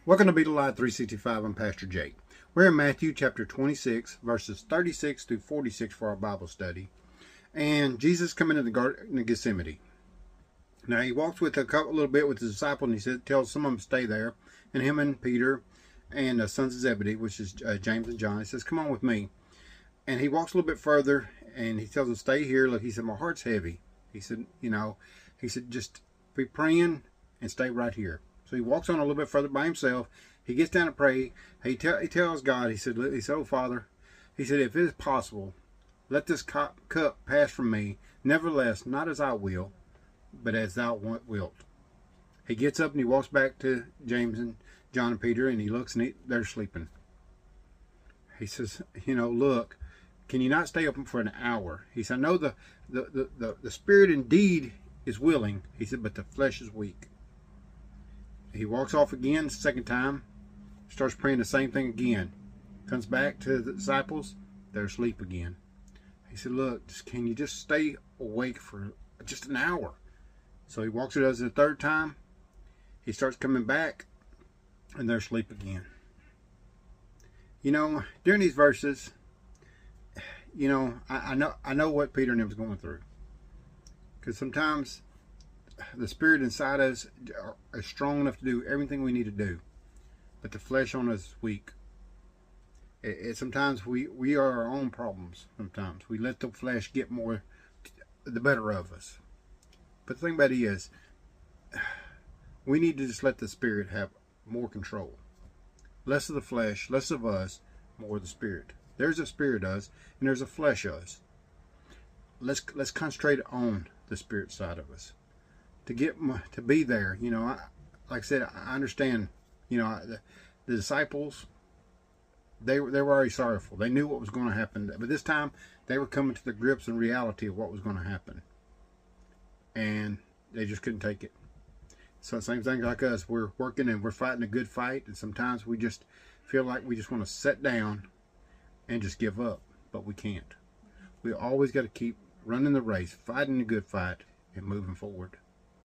Welcome to Be the Light 365. I'm Pastor Jake. We're in Matthew chapter 26, verses 36 through 46 for our Bible study. And Jesus come into the Garden of Gethsemane. Now he walks with a little bit with his disciples, and he tells some of them to stay there. And him and Peter and the sons of Zebedee, which is James and John, he says, "Come on with me." And he walks a little bit further, and he tells them, "Stay here." Look, he said, "My heart's heavy." He said, just be praying and stay right here. So he walks on a little bit further by himself. He gets down to pray. He tells God, he said, "Oh Father," he said, "if it is possible, let this cup pass from me. Nevertheless, not as I will, but as thou wilt." He gets up and he walks back to James and John and Peter, and he looks and they're sleeping. He says, "Look, can you not stay open for an hour?" He said, "I know the spirit indeed is willing," he said, "but the flesh is weak." He walks off again, second time, starts praying the same thing again. Comes back to the disciples, they're asleep again. He said, "Look, can you just stay awake for just an hour?" So he walks it a third time. He starts coming back, and they're asleep again. During these verses, I know what Peter and them was going through. Because sometimes the spirit inside us is strong enough to do everything we need to do, but the flesh on us is weak. Sometimes we are our own problems. Sometimes we let the flesh get the better of us. But the thing about it is, we need to just let the spirit have more control. Less of the flesh, less of us, more of the spirit. There's a spirit us, and there's a flesh us. Let's concentrate on the spirit side of us. To be there, like I said, I understand. The disciples, they were already sorrowful. They knew what was going to happen, but this time they were coming to the grips and reality of what was going to happen, and they just couldn't take it. So same thing like us. We're working and we're fighting a good fight, and sometimes we just feel like we just want to sit down and just give up, but we can't. We always got to keep running the race, fighting a good fight, and moving forward.